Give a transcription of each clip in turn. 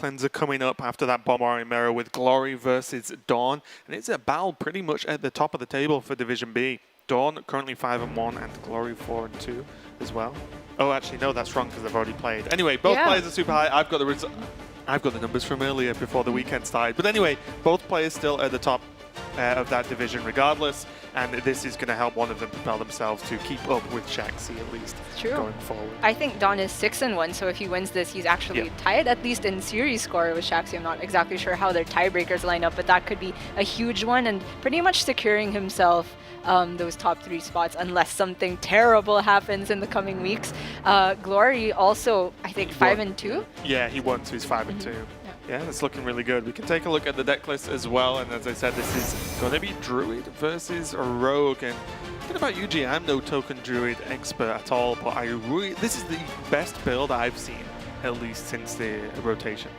Cleanser coming up after that Bombarding Mirror with Glory versus DawN. And it's a battle pretty much at the top of the table for Division B. DawN currently 5-1 and Glory 4-2 as well. Oh, actually, no, that's wrong because they've already played. Anyway, both players are super high. I've got the numbers from earlier before the weekend started. But anyway, both players still at the top of that division regardless, and this is going to help one of them propel themselves to keep up with Shaxi at least going forward. I think DawN is 6-1, so if he wins this, he's actually tied at least in series score with Shaxi. I'm not exactly sure how their tiebreakers line up, but that could be a huge one and pretty much securing himself those top 3 spots unless something terrible happens in the coming weeks. Glory also, I think, 5-2. Yeah, he won, so he's 5-2. Yeah, that's looking really good. We can take a look at the deck list as well, and as I said, this is going to be Druid versus Rogue. And thinking about UG, I'm no token Druid expert at all, but this is the best build I've seen, at least since the rotation.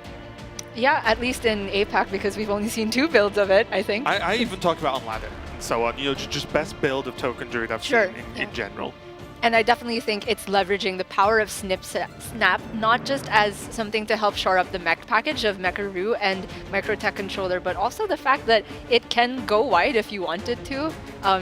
Yeah, at least in APAC, because we've only seen 2 builds of it, I think. I even talked about on ladder and so on, you know, just best build of token Druid I've seen in general. And I definitely think it's leveraging the power of Snap, not just as something to help shore up the mech package of Mecharoo and Microtech Controller, but also the fact that it can go wide if you wanted to,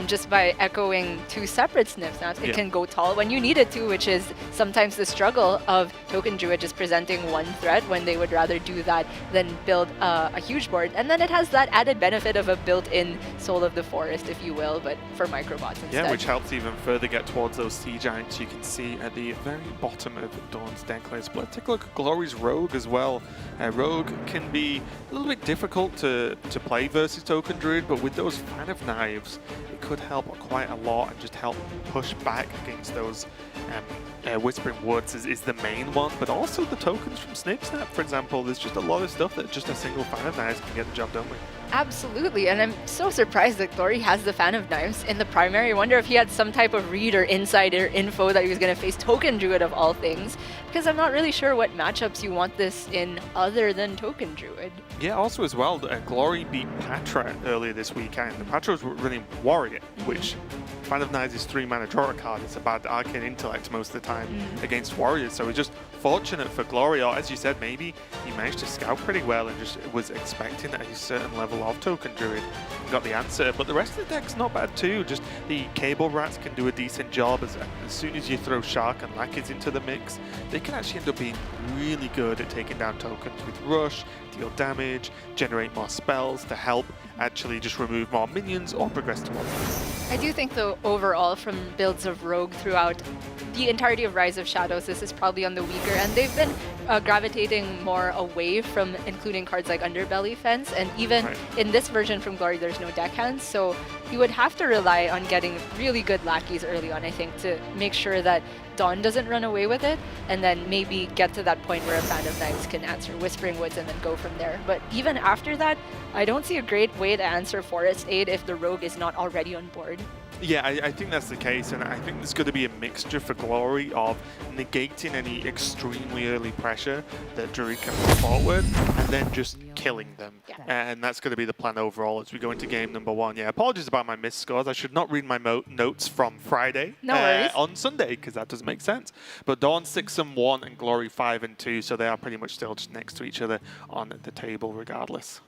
just by echoing 2 separate Snaps. It can go tall when you need it to, which is sometimes the struggle of Token Druid just presenting one threat when they would rather do that than build a huge board. And then it has that added benefit of a built-in Soul of the Forest, if you will, but for microbots instead. Yeah, which helps even further get towards those sea giants you can see at the very bottom of DawN's deck list. But let's take a look at Glory's Rogue as well. Rogue can be a little bit difficult to play versus Token Druid, but with those Fan of Knives, it could help quite a lot and just help push back against those Whispering Woods is the main one, but also the tokens from Snap, for example. There's just a lot of stuff that just a single Fan of Knives can get the job done with. Absolutely, and I'm so surprised that Glory has the Fan of Knives in the primary. I wonder if he had some type of read or insider info that he was going to face Token Druid of all things, because I'm not really sure what matchups you want this in other than Token Druid. Yeah, also as well, Glory beat Patra earlier this weekend. The Patra was running Warrior, which Fan of Knives is 3-mana draw a card. It's a bad Arcane Intellect most of the time against Warriors, so it's just fortunate for Glory, or as you said, maybe he managed to scout pretty well and just was expecting a certain level of Token Druid and got the answer. But the rest of the deck's not bad too. Just the Cable Rats can do a decent job as soon as you throw Shark and Lackeys into the mix. They can actually end up being really good at taking down tokens with Rush, deal damage, generate more spells to help actually just remove more minions or progress towards them. I do think, though, overall, from builds of Rogue throughout the entirety of Rise of Shadows, this is probably on the weaker end. They've been gravitating more away from including cards like Underbelly Fence, and even in this version from Glory, there's no deckhands, so you would have to rely on getting really good lackeys early on, I think, to make sure that DawN doesn't run away with it, and then maybe get to that point where a Fan of Knives can answer Whispering Woods and then go from there. But even after that, I don't see a great way to answer Forest Aid if the Rogue is not already on board. Yeah, I think that's the case, and I think there's going to be a mixture for Glory of negating any extremely early pressure that Druid can put forward, and then just killing them. And that's going to be the plan overall as we go into game number 1. Yeah, apologies about my missed scores. I should not read my notes from Friday on Sunday, because that doesn't make sense. But DawN 6-1 and Glory 5-2, so they are pretty much still just next to each other on the table regardless.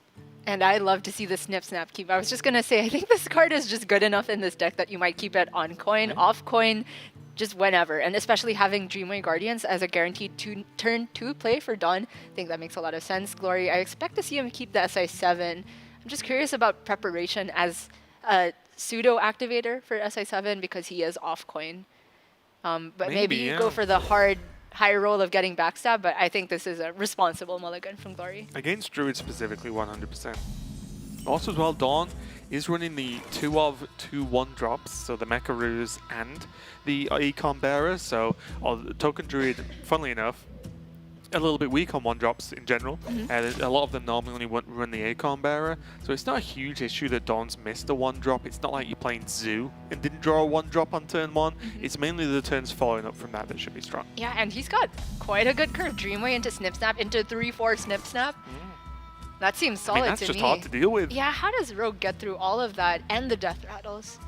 And I love to see the Snap keep. I was just going to say, I think this card is just good enough in this deck that you might keep it on coin, off coin, just whenever. And especially having Dreamway Guardians as a guaranteed turn 2 play for DawN, I think that makes a lot of sense. Glory, I expect to see him keep the SI7. I'm just curious about preparation as a pseudo activator for SI7 because he is off coin. But maybe you go for the high roll of getting backstab, but I think this is a responsible mulligan from Glory. Against Druid specifically, 100%. Also as well, DawN is running the 2 of 2 1-drops, so the Mecharoos and the Econ Bearer, so Token Druid, funnily enough, a little bit weak on 1-drops in general. A lot of them normally only run the Econ Bearer, so it's not a huge issue that DawN's missed a 1-drop. It's not like you're playing Zoo and didn't draw a 1-drop on turn 1. It's mainly the turns following up from that should be strong. Yeah, and he's got quite a good curve. Dreamway into Snap into 3-4 Snap. That seems solid to me. That's just hard to deal with. Yeah, how does Rogue get through all of that and the Death Rattles?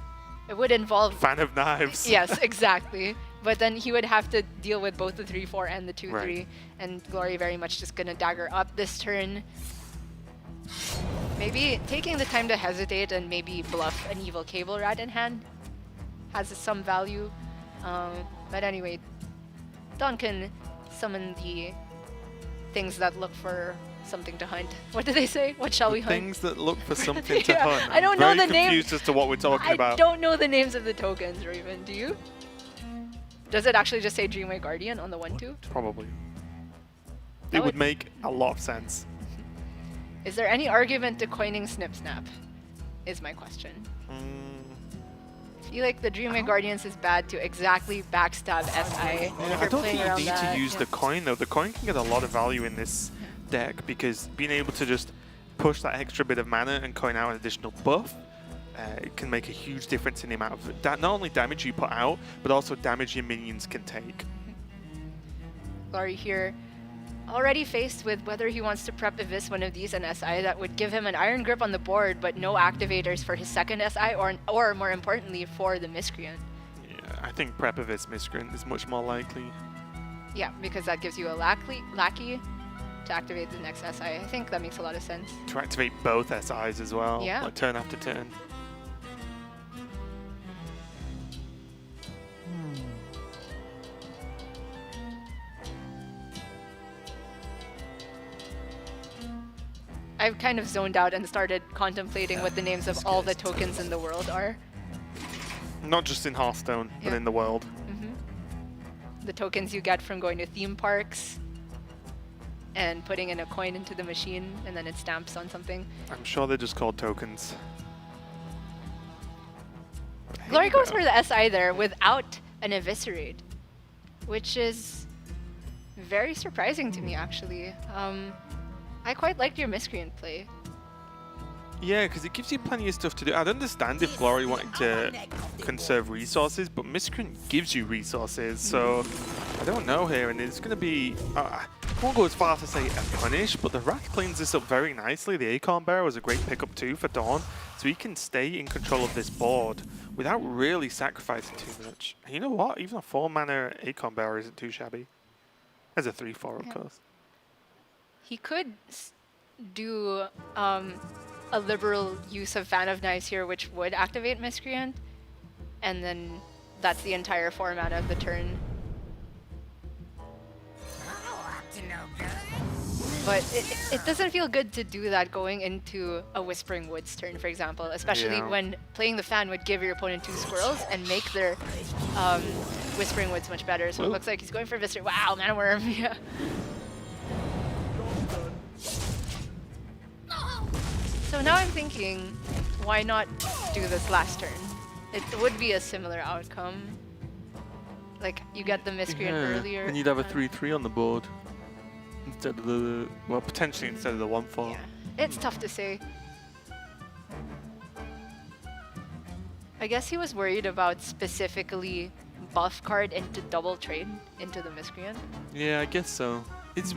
It would involve... Fan of Knives. Yes, exactly. But then he would have to deal with both the 3-4 and the 2-3. Right. And Glory very much just gonna dagger up this turn. Maybe taking the time to hesitate and maybe bluff an evil Cable Rat in hand has some value. But anyway, DawN can summon the things that look for something to hunt. What do they say? What shall we hunt? Things that look for something to Yeah, hunt. I don't know the I'm name. confused as to what we're talking about. I don't know the names of the tokens, Raven. Do you? Does it actually just say Dreamway Guardian on the 1-2? Probably. That It would would- make a lot of sense. Is there any argument to coining Snip Snap? Is my question. I feel like the Dreamway Guardians is bad to exactly backstab SI. Yeah, If I you're don't playing think you around need that, to use yeah. the coin though. The coin can get a lot of value in this deck because being able to just push that extra bit of mana and coin out an additional buff, it can make a huge difference in the amount of not only damage you put out, but also damage your minions can take. Glory here, already faced with whether he wants to prep Evis one of these and SI that would give him an Iron Grip on the board, but no activators for his second SI, or more importantly, for the Miscreant. Yeah, I think Prepavis Miscreant is much more likely. Yeah, because that gives you a lackey to activate the next SI. I think that makes a lot of sense. To activate both SIs as well, Yeah. like turn after turn. I've kind of zoned out and started contemplating what the names of all the tokens in the world are. Not just in Hearthstone, but Yeah. in the world. The tokens you get from going to theme parks and putting in a coin into the machine and then it stamps on something. I'm sure they're just called tokens. Glory goes for the SI there without an Eviscerate, which is very surprising to me actually. I quite liked your Miscreant play. Yeah, because it gives you plenty of stuff to do. I'd understand if Glory wanted to conserve resources, but Miscreant gives you resources, so I don't know here, and it's going to be... I won't go as far as to say a punish, but the Wrath cleans this up very nicely. The Acorn Bearer was a great pickup too for DawN, so he can stay in control of this board without really sacrificing too much. And you know what? Even a 4-mana Acorn Bearer isn't too shabby. As a 3-4, of course. He could do a liberal use of Fan of Knives here, which would activate Miscreant, and then that's the entire 4 mana of the turn. But it doesn't feel good to do that going into a Whispering Woods turn, for example, especially when playing the fan would give your opponent 2 squirrels and make their Whispering Woods much better. So it looks like he's going for Viscer. Wow, Mana Worm, yeah. So now I'm thinking, why not do this last turn? It would be a similar outcome. Like, you get the Miscreant earlier. And you'd have a 3-3 on the board. Instead of the... Well, potentially instead of the 1-4. Yeah, it's tough to say. I guess he was worried about specifically buff card into double trade into the Miscreant. Yeah, I guess so. It's...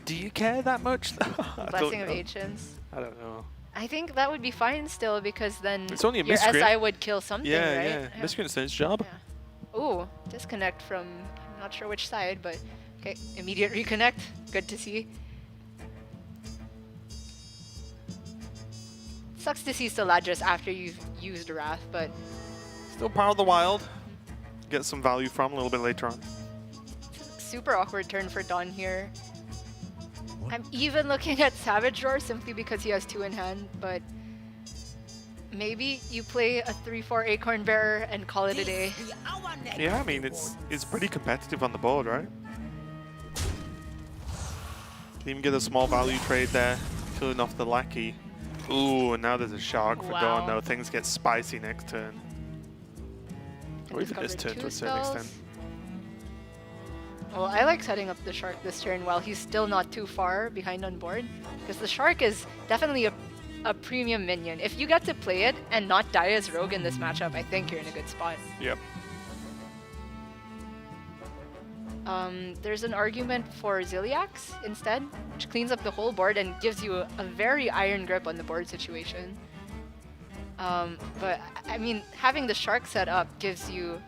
Do you care that much? Blessing of Ancients. I don't know. I think that would be fine still, because then It's only a your Miscreant. SI would kill something, Yeah, right? yeah. Miscreant's done its job. Yeah. Ooh, disconnect from, I'm not sure which side, but okay, immediate reconnect. Good to see. Sucks to see Steladris after you've used Wrath, but Still Power of the Wild. Get some value from a little bit later on. super awkward turn for DawN here. I'm even looking at Savage Roar simply because he has 2 in hand, but maybe you play a 3-4 Acorn Bearer and call it a day. Yeah, I mean, it's pretty competitive on the board, right? Can even get a small value trade there, killing off the Lackey. Ooh, and now there's a Shark for DawN, though. Things get spicy next turn. Or even this turn to a certain extent. Well, I like setting up the Shark this turn while he's still not too far behind on board, because the Shark is definitely a premium minion. If you get to play it and not die as Rogue in this matchup, I think you're in a good spot. Yep. There's an argument for Ziliax instead, which cleans up the whole board and gives you a very iron grip on the board situation. But I mean, having the Shark set up gives you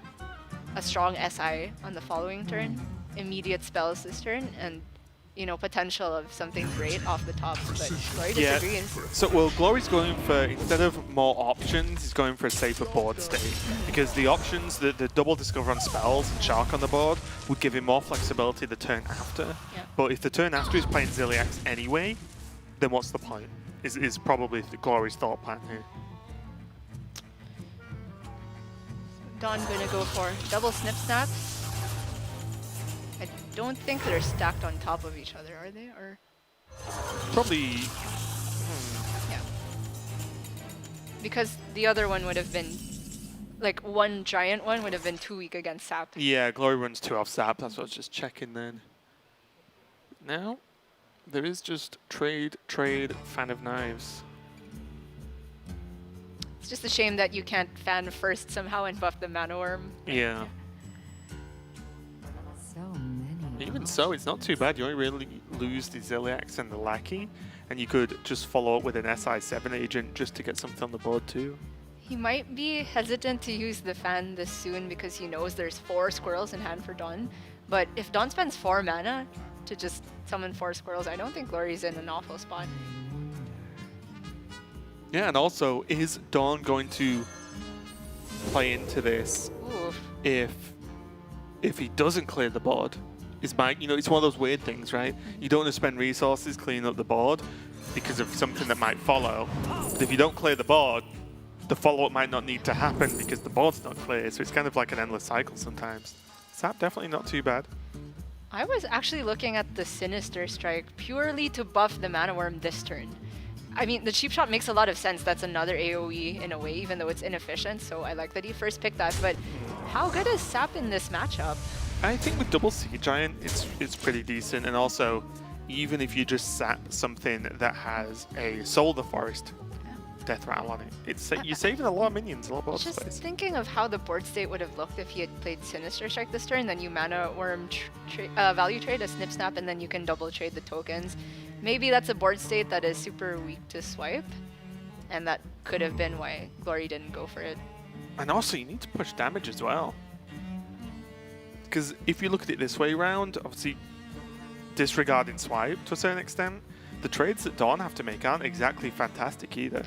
a strong SI on the following turn, immediate spells this turn, and you know, potential of something great off the top, but Glory disagrees. So, well, Glory's going for, instead of more options, he's going for a safer board state. Because the options, the double discover on spells and Shark on the board, would give him more flexibility the turn after. Yeah. But if the turn after he's playing Zilliax anyway, then what's the point? Is probably the Glory's thought plan here. DawN gonna go for double snip snaps. I don't think they're stacked on top of each other, are they? Or Probably. yeah, because the other one would have been like one giant one would have been too weak against Sap. Yeah, Glory runs 2 off Sap. That's what I was just checking then. Now, there is just trade, fan of knives. It's just a shame that you can't fan first somehow and buff the Mana Worm. Yeah. So many. Even so, it's not too bad. You only really lose the Zilliax and the Lackey, and you could just follow up with an SI7 agent just to get something on the board too. He might be hesitant to use the fan this soon because he knows there's 4 squirrels in hand for DawN. But if DawN spends 4 mana to just summon 4 squirrels, I don't think Glory's in an awful spot. Yeah, and also, is DawN going to play into this Ooh. if he doesn't clear the board? Is Mike, you know, it's one of those weird things, right? You don't want to spend resources cleaning up the board because of something that might follow. But if you don't clear the board, the follow-up might not need to happen because the board's not clear. So it's kind of like an endless cycle sometimes. Sap definitely not too bad. I was actually looking at the Sinister Strike purely to buff the Mana Worm this turn. I mean, the cheap shot makes a lot of sense. That's another AoE in a way, even though it's inefficient. So I like that he first picked that. But how good is Sap in this matchup? I think with double Sea Giant, it's pretty decent. And also, even if you just sap something that has a Soul of the Forest death rattle on it, you're saving a lot of minions, a lot of board Just space. thinking of how the board state would have looked if he had played Sinister Strike this turn, then you Mana Worm value trade a Snip Snap, and then you can double trade the tokens. Maybe that's a board state that is super weak to swipe, and that could have been why Glory didn't go for it. And also, you need to push damage as well. Because if you look at it this way round, obviously disregarding swipe to a certain extent, the trades that DawN have to make aren't exactly fantastic either.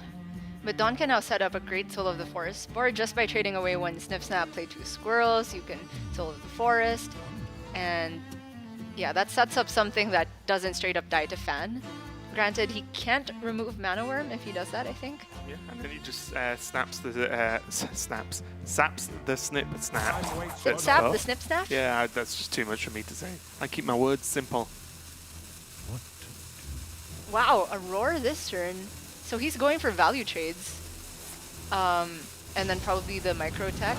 But DawN can now set up a great Soul of the Forest board just by trading away one Snip Snap, play 2 squirrels, you can Soul of the Forest, and yeah, that sets up something that doesn't straight up die to fan. Granted, he can't remove Mana Worm if he does that, I think. Yeah, and then he just saps the snip snap. Snip Snap, the Snip Snap? Yeah, that's just too much for me to say. I keep my words simple. Wow, a Roar this turn. So he's going for value trades. And then probably the Micro Tech.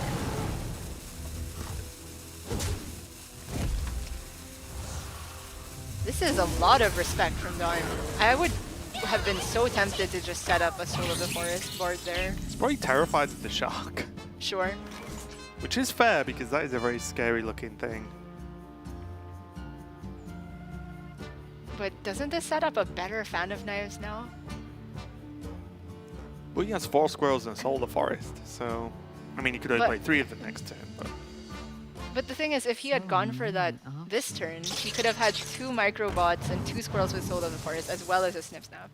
This is a lot of respect from DawN. I would have been so tempted to just set up a Soul of the Forest board there. He's probably terrified of the shark, Sure. which is fair because that is a very scary looking thing. But doesn't this set up a better Fan of Knives now? Well, he has 4 squirrels and a Soul of the Forest, so I mean, he could only But- play 3 of them next turn, but But the thing is, if he had gone for that this turn, he could have had 2 Microbots and 2 squirrels with Soul of the Forest, as well as a Snip Snap.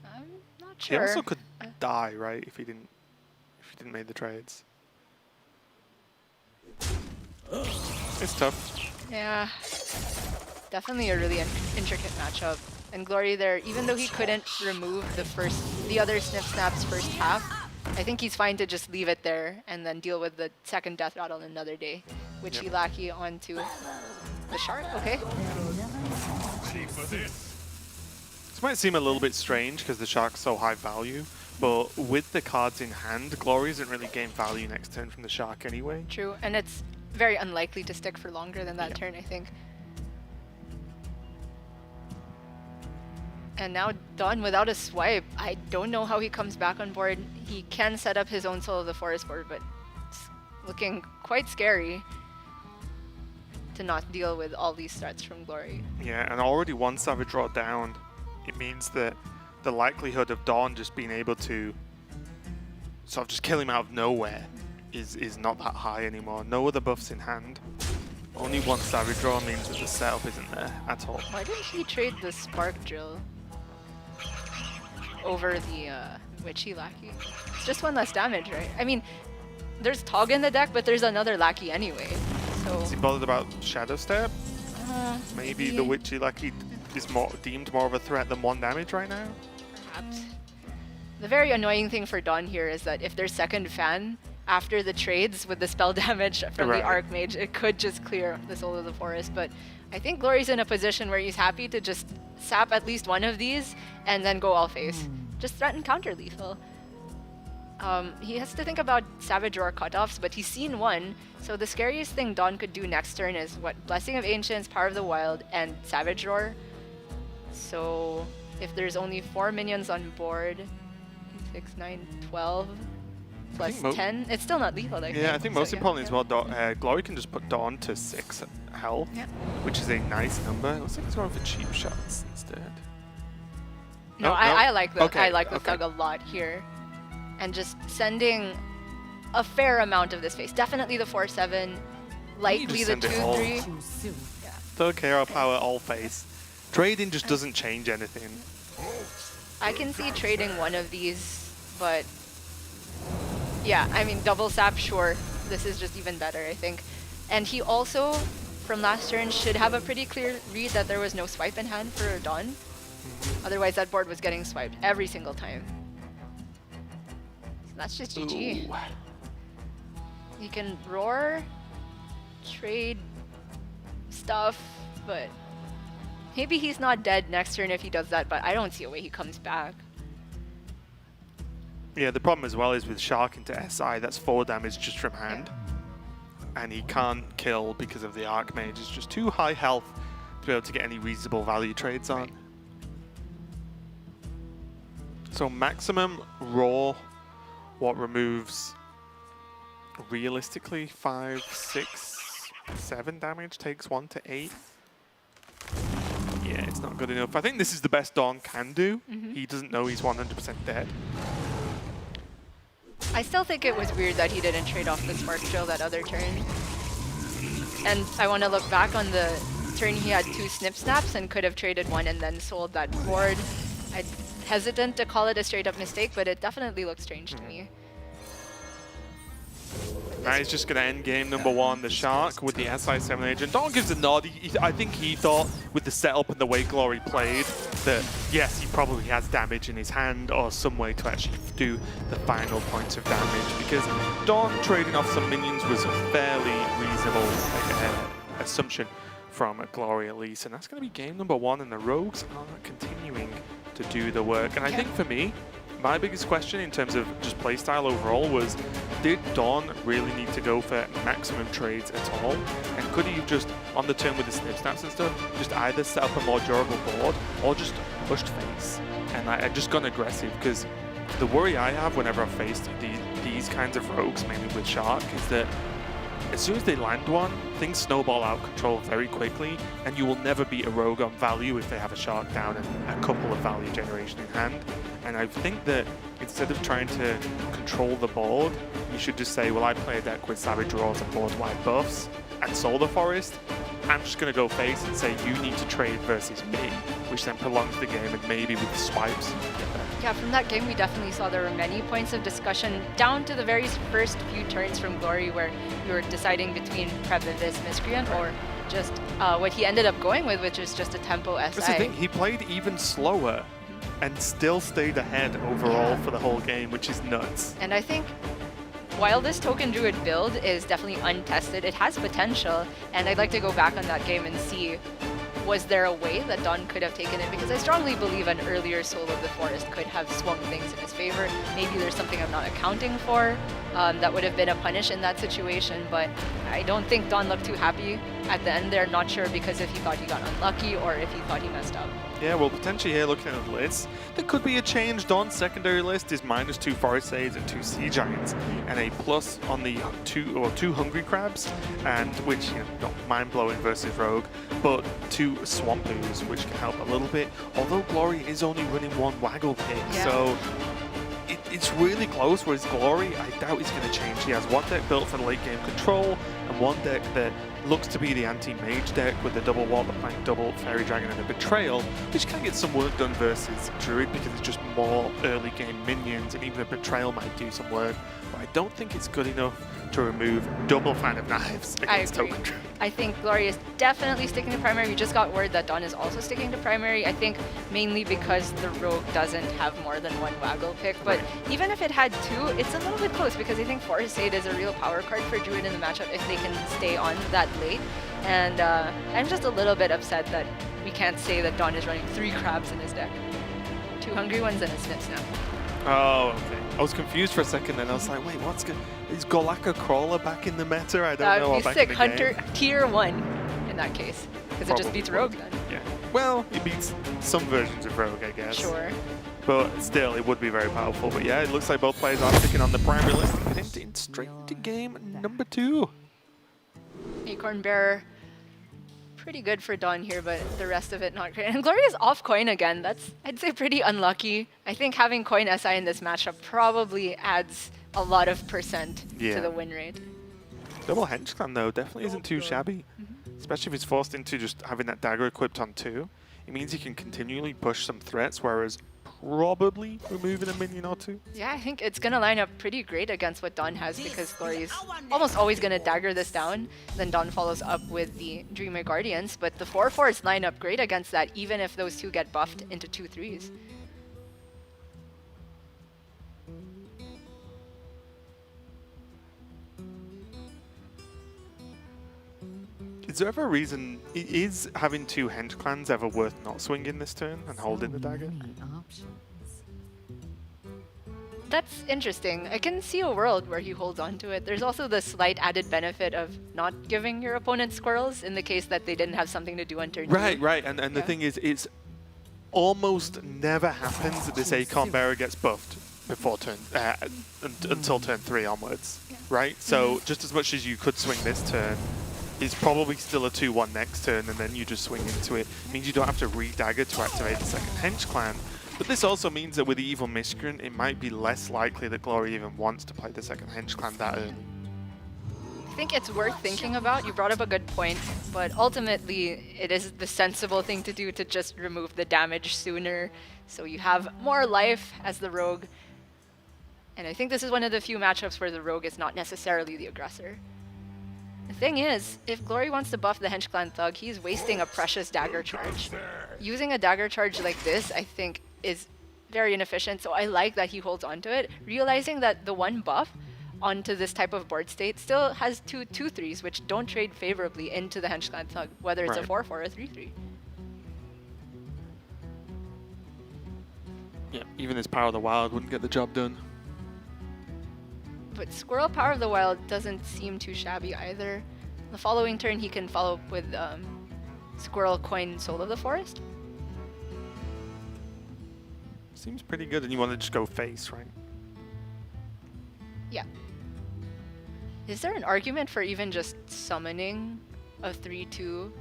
I'm not he sure. also could die, right, if he didn't make the trades. It's tough. Yeah, definitely a really intricate matchup. And Glory there, even though he couldn't remove the other Snip Snap's first half, I think he's fine to just leave it there and then deal with the second Death Rattle another day. Witchy Lackey onto the Shark, okay. This might seem a little bit strange because the shark's so high value, but with the cards in hand, Glory isn't really gain value next turn from the shark anyway. True, and it's very unlikely to stick for longer than that turn, I think. And now DawN without a swipe. I don't know how he comes back on board. He can set up his own Soul of the Forest board, but it's looking quite scary to not deal with all these threats from Glory. Yeah, and already 1 Savage Draw down. It means that the likelihood of DawN just being able to sort of just kill him out of nowhere is not that high anymore. No other buffs in hand. Only one Savage Draw means that the setup isn't there at all. Why didn't he trade the Spark Drill over the Witchy Lackey? It's just one less damage, right? I mean, there's Tog in the deck, but there's another Lackey anyway. So Is he bothered about Shadow Step? Maybe the Witchy Lackey is deemed more of a threat than 1 damage right now? perhaps. The very annoying thing for DawN here is that if there's second fan, after the trades with the spell damage from the Archmage, it could just clear the Soul of the Forest. But I think Glory's in a position where he's happy to just sap at least one of these and then go all face. Just threaten counter lethal. He has to think about Savage Roar cutoffs, but he's seen one. So the scariest thing DawN could do next turn is what? Blessing of Ancients, Power of the Wild, and Savage Roar. So if there's only 4 minions on board, 6, 9, 12. Plus 10, it's still not lethal. I think most importantly as well, Glory can just put DawN to 6 health, which is a nice number. It looks like he's going for cheap shots instead. No, I like the Thug a lot here, and just sending a fair amount of this face. Definitely the 4/7, likely the 2/3. Thug, hero power, all face. Trading just doesn't change anything. I can see trading one of these, but. Yeah, I mean, double sap, sure. This is just even better, I think. And he also, from last turn, should have a pretty clear read that there was no swipe in hand for DawN. Otherwise, that board was getting swiped every single time. So that's just GG. Ooh. You can roar, trade stuff, but maybe he's not dead next turn if he does that, but I don't see a way he comes back. Yeah, the problem as well is with Shark into SI, that's 4 damage just from hand. And he can't kill because of the Archmage. It's just too high health to be able to get any reasonable value trades on. So maximum raw, what removes realistically 5, 6, 7 damage, takes 1 to 8. Yeah, it's not good enough. I think this is the best DawN can do. He doesn't know he's 100% dead. I still think it was weird that he didn't trade off the Spark Drill that other turn. And I want to look back on the turn he had 2 Snip Snaps and could have traded 1 and then sold that board. I'm hesitant to call it a straight up mistake, but it definitely looks strange to me. Now he's just going to end game number 1, the Shark with the SI7 agent. DawN gives a nod. I think he thought with the setup and the way Glory played that, yes, he probably has damage in his hand or some way to actually do the final points of damage, because DawN trading off some minions was a fairly reasonable assumption from Glory at least. And that's going to be game number 1, and the Rogues are continuing to do the work. And I think for me, my biggest question in terms of just playstyle overall was, did DawN really need to go for maximum trades at all? And could he have just, on the turn with the Snip Snaps and stuff, just either set up a more durable board or just pushed face? And I just gone aggressive, because the worry I have whenever I've faced these kinds of rogues, mainly with Shark, is that as soon as they land one, things snowball out of control very quickly, and you will never beat a rogue on value if they have a Shark down and a couple of value generation in hand. And I think that instead of trying to control the board, you should just say, well, I play a deck with Savage Roars and board-wide buffs and Solar Forest. I'm just going to go face and say, you need to trade versus me, which then prolongs the game, and maybe with swipes, you get there. Yeah, from that game, we definitely saw there were many points of discussion down to the very first few turns from Glory, where we were deciding between Previvis Miscreant or just what he ended up going with, which is just a tempo SI. That's the thing, he played even slower and still stayed ahead overall for the whole game, which is nuts. And I think while this Token Druid build is definitely untested, it has potential, and I'd like to go back on that game and see, was there a way that DawN could have taken it? Because I strongly believe an earlier Soul of the Forest could have swung things in his favor. Maybe there's something I'm not accounting for that would have been a punish in that situation, but I don't think DawN looked too happy at the end there. Not sure because if he thought he got unlucky or if he thought he messed up. Yeah, well, potentially here, looking at the list, there could be a change. DawN's secondary list is -2 Forest Sage and 2 Sea Giants, and a plus on the two Hungry Crabs, and which, you know, not mind-blowing versus Rogue, but 2 Swampoos, which can help a little bit. Although Glory is only running 1 Waggle Pig, so it's really close. Whereas Glory, I doubt he's going to change. He has one deck built for the late game control and one deck that looks to be the anti-mage deck with the double Water Plank, double Fairy Dragon and a Betrayal, which can get some work done versus Druid because it's just more early game minions, and even a Betrayal might do some work. But I don't think it's good enough to remove double Fan of Knives against Token Druid. I think Glory is definitely sticking to primary. We just got word that DawN is also sticking to primary. I think mainly because the Rogue doesn't have more than one Waggle pick. But even if it had two, it's a little bit close because I think Forest Aid is a real power card for Druid in the matchup if they can stay on that late. And I'm just a little bit upset that we can't say that DawN is running 3 crabs in his deck. 2 hungry ones and a snip snap. Oh, okay. I was confused for a second, then I was like, wait, what's good? Is Golaka Crawler back in the meta? I don't know. That would be sick. Hunter tier 1 in that case, because it just beats Rogue then. Yeah. Well, it beats some versions of Rogue, I guess. Sure. But still, it would be very powerful. But yeah, it looks like both players are sticking on the primary list and getting straight into game number 2. Acorn Bearer, pretty good for DawN here, but the rest of it not great. And Glory is off coin again. That's, I'd say, pretty unlucky. I think having coin SI in this matchup probably adds a lot of percent to the win rate. Double Hench Clan, though, definitely isn't too shabby. Especially if he's forced into just having that dagger equipped on 2. It means he can continually push some threats, whereas probably removing a minion or 2. Yeah, I think it's going to line up pretty great against what DawN has because Glory is almost always going to dagger this down. Then DawN follows up with the Dreamer Guardians, but the 4/4s line up great against that even if those 2 get buffed into 2/3s. Is there ever a reason, is having 2 Hench Clans ever worth not swinging this turn and holding the dagger? That's interesting. I can see a world where he holds on to it. There's also the slight added benefit of not giving your opponent squirrels in the case that they didn't have something to do on turn 2. Right. And the thing is, it's almost never happens that this Acorn Bearer gets buffed before turn, until turn 3 onwards, right? So just as much as you could swing this turn, it's probably still a 2-1 next turn, and then you just swing into it. It means you don't have to re-dagger to activate the second Hench Clan. But this also means that with the Evil Miscreant, it might be less likely that Glory even wants to play the second Hench Clan that early. I think it's worth thinking about. You brought up a good point, but ultimately it is the sensible thing to do to just remove the damage sooner, so you have more life as the Rogue. And I think this is one of the few matchups where the Rogue is not necessarily the aggressor. The thing is, if Glory wants to buff the Hench Clan Thug, he's wasting a precious dagger charge. Using a dagger charge like this, I think, is very inefficient, so I like that he holds onto it, realizing that the one buff onto this type of board state still has 2 2/3s, which don't trade favorably into the Hench Clan Thug, whether it's a 4/4 or a 3/3. Yeah, even this Power of the Wild wouldn't get the job done. But Squirrel Power of the Wild doesn't seem too shabby either. The following turn he can follow up with Squirrel Coin Soul of the Forest. Seems pretty good, and you want to just go face, right? Yeah. Is there an argument for even just summoning a 3/2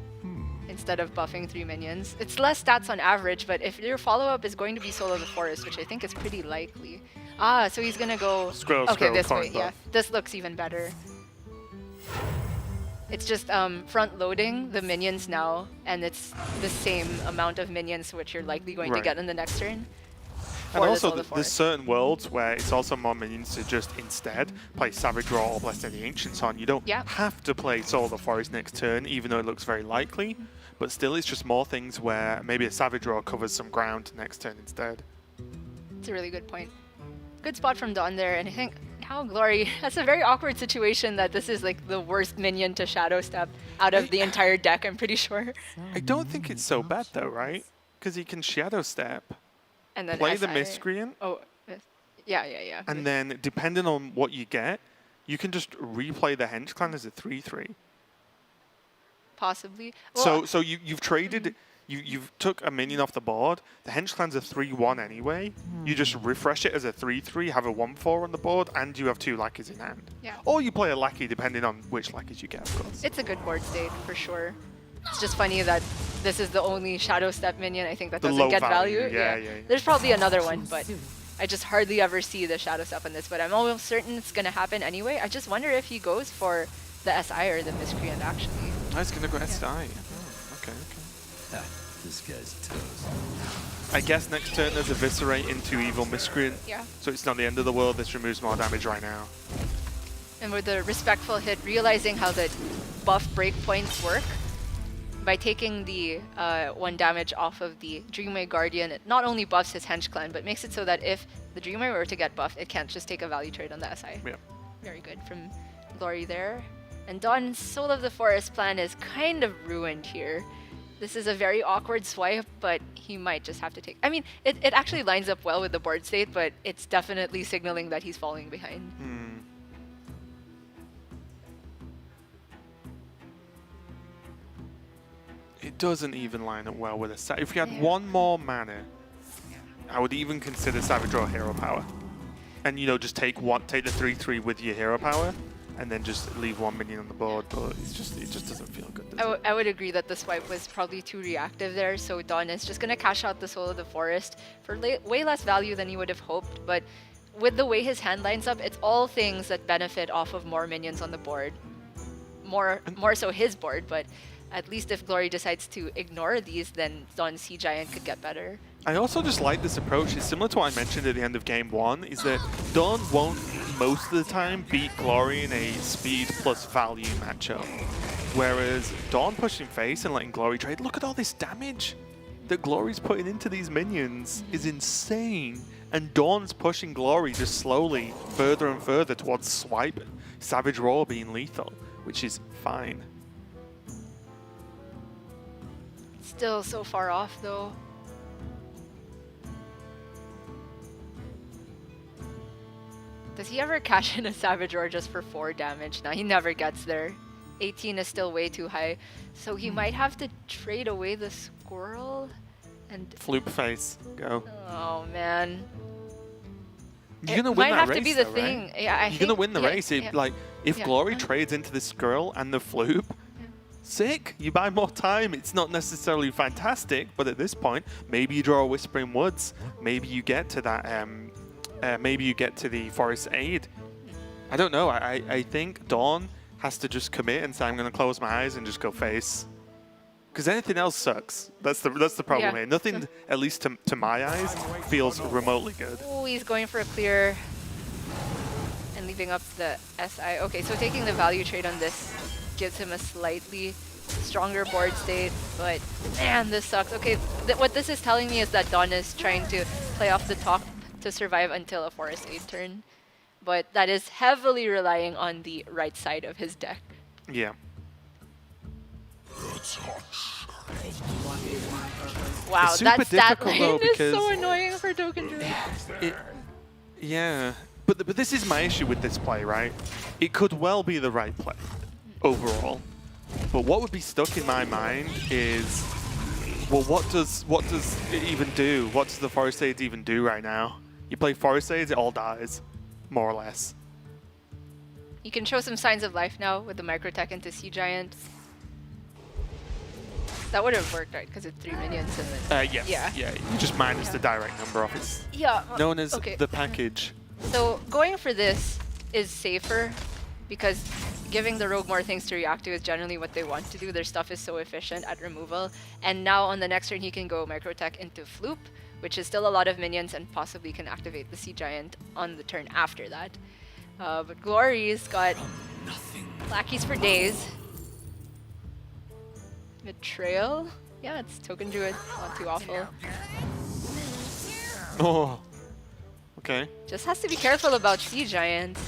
instead of buffing 3 minions? It's less stats on average, but if your follow-up is going to be Soul of the Forest, which I think is pretty likely. Ah, so he's gonna go... Squirrel, this way, buff. yeah. This looks even better. It's just front-loading the minions now, and it's the same amount of minions which you're likely going to get in the next turn. And also, there's certain worlds where it's also more minions to just instead play Savage Roar or Blessed of the Ancients on. You don't have to play Soul of the Forest next turn, even though it looks very likely. But still, it's just more things where maybe a Savage Roar covers some ground next turn instead. It's a really good point. Good spot from DawN there, and I think now Glory, that's a very awkward situation that this is like the worst minion to Shadow Step out of the entire deck, I'm pretty sure. I don't think it's so bad though, right? Because he can Shadow Step. And then play the Miscreant. Oh, yeah. And then, depending on what you get, you can just replay the Hench Clan as a 3/3. Possibly. Well, so you've traded, you've took a minion off the board. The Hench Clan's a 3/1 anyway. You just refresh it as a 3/3, have a 1/4 on the board, and you have 2 lackeys in hand. Yeah. Or you play a lackey, depending on which lackeys you get, of course. It's a good board state for sure. It's just funny that this is the only Shadow Step minion I think that doesn't get value. Yeah. There's probably another one, but I just hardly ever see the Shadow Step on this, but I'm almost certain it's going to happen anyway. I just wonder if he goes for the SI or the Miscreant, actually. Oh, he's going to go SI. Oh, okay. This guy's toast. I guess next turn there's Eviscerate into Evil Miscreant. Yeah. So it's not the end of the world. This removes more damage right now. And with the respectful hit, realizing how the buff breakpoints work, by taking the 1 damage off of the Dreamway Guardian, it not only buffs his Hench Clan, but makes it so that if the Dreamway were to get buffed, it can't just take a value trade on the SI. Yeah. Very good from Glory there. And DawN's Soul of the Forest plan is kind of ruined here. This is a very awkward swipe, but he might just have to take... I mean, it actually lines up well with the board state, but it's definitely signaling that he's falling behind. It doesn't even line up well with a... If you had 1 more mana, I would even consider Savage Roar Hero Power. And, you know, just take the 3/3 with your Hero Power, and then just leave 1 minion on the board, but it just doesn't feel good, does it? I would agree that the swipe was probably too reactive there, so DawN is just going to cash out the Soul of the Forest for way less value than he would have hoped, but with the way his hand lines up, it's all things that benefit off of more minions on the board. More so his board, but at least if Glory decides to ignore these, then DawN's Sea Giant could get better. I also just like this approach. It's similar to what I mentioned at the end of game 1, is that DawN won't most of the time beat Glory in a speed plus value matchup. Whereas DawN pushing face and letting Glory trade, look at all this damage that Glory's putting into these minions is insane. And DawN's pushing Glory just slowly further and further towards swipe, Savage Roar being lethal, which is fine. Still so far off though. Does he ever cash in a Savage Roar just for 4 damage? Now he never gets there. 18 is still way too high. So he might have to trade away the squirrel and... Floop face, go. Oh man. You're gonna win that race, might have to be the though, thing. right? Yeah, You're gonna win the race. Like, if Yeah. Glory trades into the squirrel and the floop, sick. You buy more time. It's not necessarily fantastic, but at this point, maybe you draw a Whispering Woods. Maybe you get to that. Maybe you get to the Forest Aid. I don't know. I think DawN has to just commit and say, I'm going to close my eyes and just go face. Because anything else sucks. That's the problem here. Nothing, at least to my eyes, feels remotely good. Oh, he's going for a clear and leaving up the SI. Okay, so taking the value trade on this gives him a slightly stronger board state, but man, this sucks. Okay, what this is telling me is that DawN is trying to play off the top to survive until a Forest Aid turn, but that is heavily relying on the right side of his deck. Yeah. Wow, It's super that stat difficult, line though, is so because annoying for Token Druid. Yeah. But this is my issue with this play, right? It could well be the right play overall. But what would be stuck in my mind is, well, what does it even do? What does the Forest Aid even do right now? You play Forest Aids, it all dies, more or less. You can show some signs of life now with the Microtech into Sea Giant. That would have worked, right? Because it's 3 minions and then... Yes. Yeah. You just minus the direct number off. It's Yeah. known as okay. the package. So going for this is safer because giving the rogue more things to react to is generally what they want to do. Their stuff is so efficient at removal. And now on the next turn, he can go Microtech into Floop, which is still a lot of minions and possibly can activate the Sea Giant on the turn after that. But Glory's got Lackeys for days. Betrayal? Yeah, it's Token Druid. Not too awful. Oh. Okay. Just has to be careful about Sea Giant.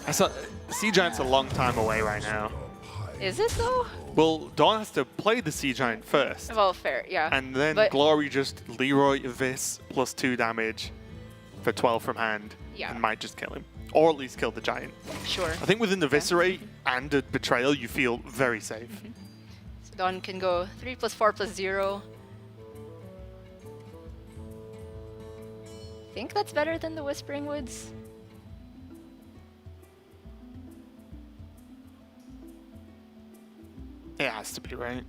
I saw Sea Giant's a long time away right now. Is it though? Well, DawN has to play the Sea Giant first. Well, fair, yeah. And then But- Glory just Leroy Vis plus 2 damage for 12 from hand. Yeah. And might just kill him. Or at least kill the Giant. Sure. I think within the Eviscerate and a Betrayal, you feel very safe. So DawN can go 3 + 4 + 0. I think that's better than the Whispering Woods. It has to be. 50-50, right?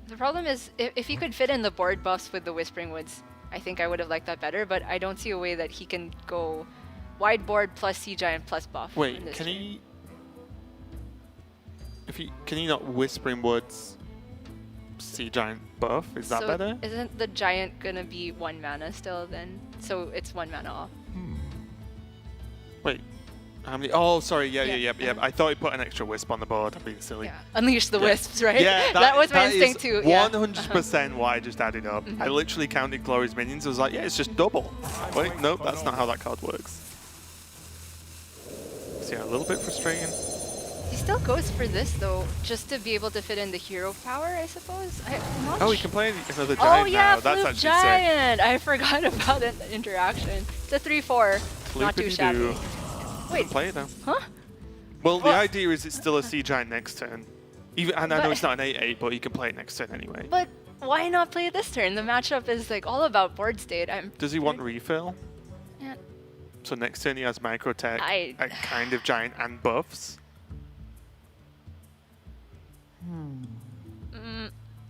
The problem is, if he could fit in the board buffs with the Whispering Woods, I think I would have liked that better, but I don't see a way that he can go wide board plus Sea Giant plus buff. Wait, can he... Can he not Whispering Woods Sea Giant buff? Is that better? Isn't the Giant gonna be 1 mana still then? So it's 1 mana off. Wait, how many? Oh, sorry, yeah. I thought he put an extra Wisp on the board. I'm being silly. Yeah, unleash the Wisps, right? Yeah, that was my instinct too. 100% what I just added up. I literally counted Glory's minions. I was like, yeah, it's just double. Wait, nope, that's not how that card works. So yeah, a little bit frustrating. He still goes for this though, just to be able to fit in the hero power, I suppose. I'm not Oh, he can play another Giant Oh yeah, now. That's Flip actually Giant! I forgot about that interaction. It's a 3/4. Not too shabby. Wait. Play it now. Huh? Well, the idea is it's still a Sea Giant next turn. Even, and I know it's not an 8/8, but you can play it next turn anyway. But why not play it this turn? The matchup is like all about board state. Does he want refill? Yeah. So next turn he has Microtech, a kind of Giant, and buffs.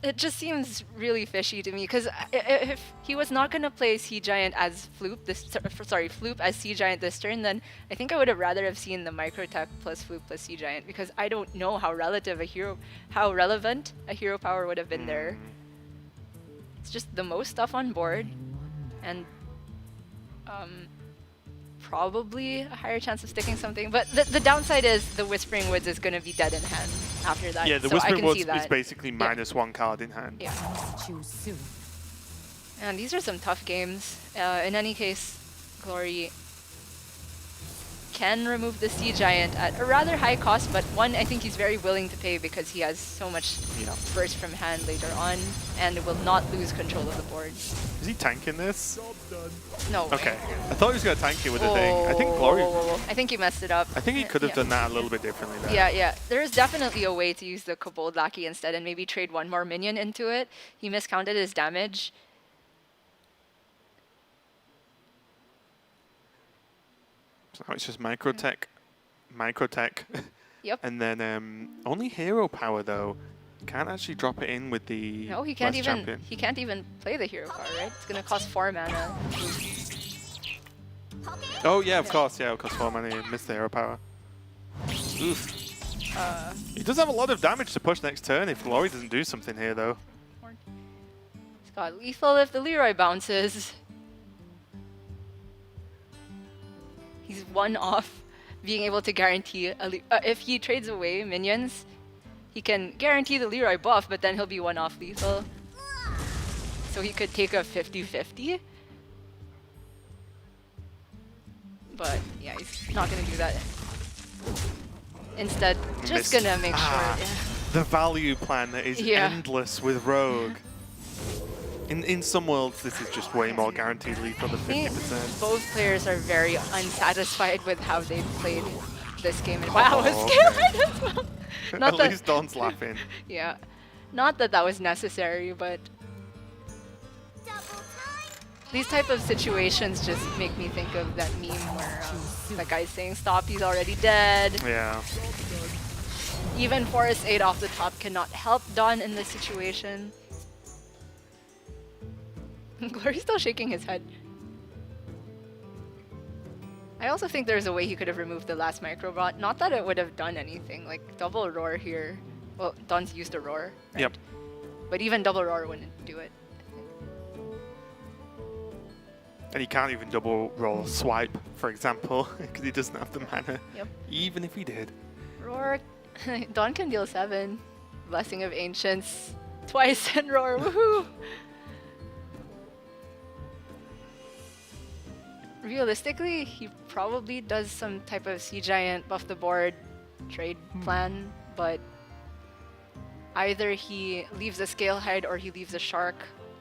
It just seems really fishy to me because if he was not going to play Sea Giant as Floop Floop as Sea Giant this turn, then I think I would have rather have seen the Microtech plus Floop plus Sea Giant because I don't know how relevant a hero power would have been there. It's just the most stuff on board, and probably a higher chance of sticking something. But the downside is the Whispering Woods is going to be dead in hand after that. Yeah, the so Whispering Woods is basically -1 card in hand. Yeah. Choose soon. And these are some tough games. In any case, Glory can remove the Sea Giant at a rather high cost, but one I think he's very willing to pay because he has so much burst from hand later on and will not lose control of the board. Is he tanking this? No. Okay. I thought he was going to tank it with the thing. I think Glory... I think he messed it up. I think he could have done that a little bit differently there. Yeah. There's definitely a way to use the Kobold Lackey instead and maybe trade one more minion into it. He miscounted his damage. So now it's just Microtech. Yep. And then only hero power though. Can't actually drop it in with the No, he can't West even. champion. He can't even play the hero power, right? It's gonna cost 4 mana. Oh yeah, of course. Yeah, it costs 4 mana. He missed the hero power. Oof. He does have a lot of damage to push next turn if Glory doesn't do something here though. He's got lethal if the Leroy bounces. He's 1 off being able to guarantee if he trades away minions, he can guarantee the Leroy buff, but then he'll be 1 off lethal. So he could take a 50-50. But yeah, he's not gonna do that. Instead, just gonna make sure. The value plan that is endless with Rogue. In some worlds, this is just way more guaranteed lethal than 50%. Both players are very unsatisfied with how they played this game. And wow, I was scared as well. At least DawN's laughing. Yeah. Not that that was necessary, but these type of situations just make me think of that meme where that guy's saying, "Stop, he's already dead." Yeah. Even Forest 8 off the top cannot help DawN in this situation. Glory's still shaking his head. I also think there's a way he could have removed the last Microbot. Not that it would have done anything. Like, double Roar here. Well, DawN's used a Roar, right? Yep. But even double Roar wouldn't do it. And he can't even double roll Swipe, for example, because he doesn't have the mana. Yep. Even if he did. Roar. DawN can deal 7. Blessing of Ancients. Twice and Roar. Woohoo! Realistically, he probably does some type of Sea Giant buff the board trade plan, but either he leaves a Scalehide or he leaves a Shark.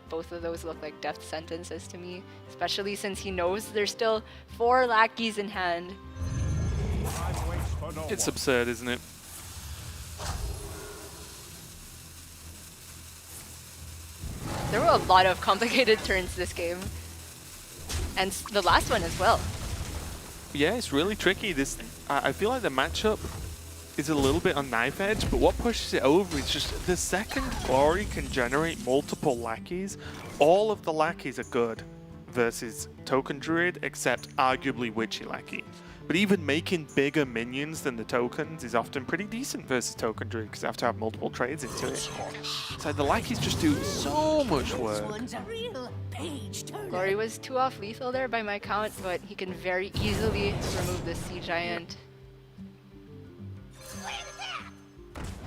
Both of those look like death sentences to me, especially since he knows there's still 4 lackeys in hand. It's absurd, isn't it? There were a lot of complicated turns this game. And the last one as well. Yeah, it's really tricky. I feel like the matchup is a little bit on knife edge, but what pushes it over is just the second Glory can generate multiple lackeys. All of the lackeys are good versus Token Druid, except arguably Witchy Lackey. But even making bigger minions than the tokens is often pretty decent versus Token Druid because they have to have multiple trades into it. So the lackeys just do so much work. Glory was 2 off lethal there by my count, but he can very easily remove the Sea Giant.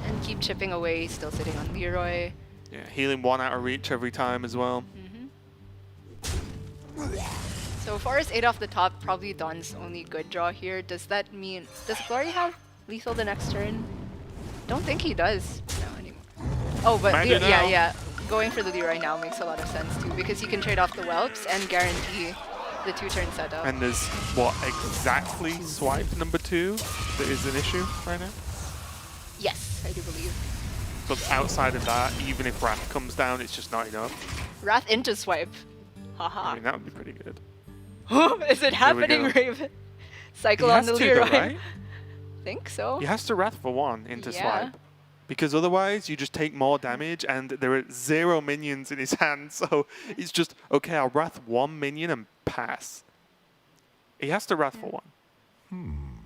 And keep chipping away, still sitting on Leroy. Yeah, healing 1 out of reach every time as well. So Forest 8 off the top, probably DawN's only good draw here. Does that mean, does Glory have lethal the next turn? Don't think he does. No, anymore. Oh, but yeah. Going for the Leroy now makes a lot of sense too, because he can trade off the Whelps and guarantee the 2-turn setup. And there's, what, exactly swipe number 2 that is an issue right now? Yes, I do believe. But outside of that, even if Wrath comes down, it's just not enough. Wrath into swipe. I Haha. mean, that would be pretty good. Is it happening, Raven? Cycle He on has the to, Leroy. though, right? Think so. He has to Wrath for 1 into Yeah. swipe. Because otherwise, you just take more damage, and there are 0 minions in his hand. So it's just, okay, I'll Wrath 1 minion and pass. He has to Wrath for 1.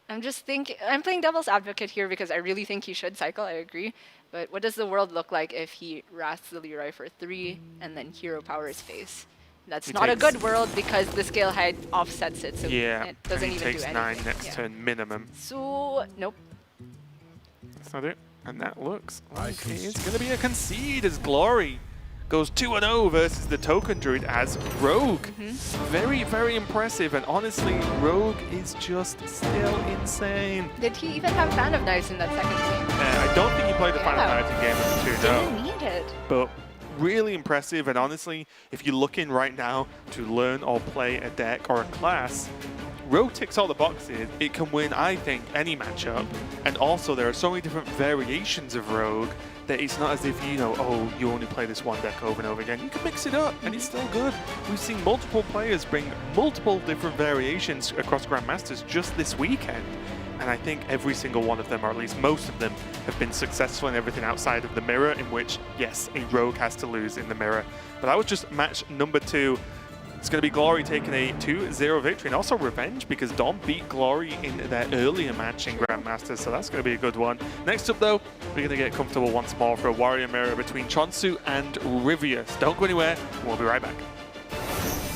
I'm just thinking, I'm playing devil's advocate here because I really think he should cycle, I agree. But what does the world look like if he Wraths the Leroy for 3 and then Hero Powers face? That's not a good world because the scale height offsets it, so Yeah, it doesn't and he even takes do 9 anything. next turn minimum. So, nope. That's not it. And that looks like it's going to be a concede as Glory goes 2-0 versus the Token Druid as Rogue. Very, very impressive. And honestly, Rogue is just still insane. Did he even have Fan of Knives in that second game? I don't think he played the final night in game number 2, no. Didn't need it. But really impressive. And honestly, if you're looking right now to learn or play a deck or a class, Rogue ticks all the boxes. It can win, I think, any matchup. And also, there are so many different variations of Rogue that it's not as if, you know, oh, you only play this one deck over and over again. You can mix it up, and it's still good. We've seen multiple players bring multiple different variations across Grandmasters just this weekend. And I think every single one of them, or at least most of them, have been successful in everything outside of the mirror, in which, yes, a Rogue has to lose in the mirror. But that was just match number 2. It's going to be Glory taking a 2-0 victory, and also revenge because DawN beat Glory in their earlier match in Grandmasters, so that's going to be a good one. Next up, though, we're going to get comfortable once more for a Warrior Mirror between Chonsu and Rivius. Don't go anywhere, we'll be right back.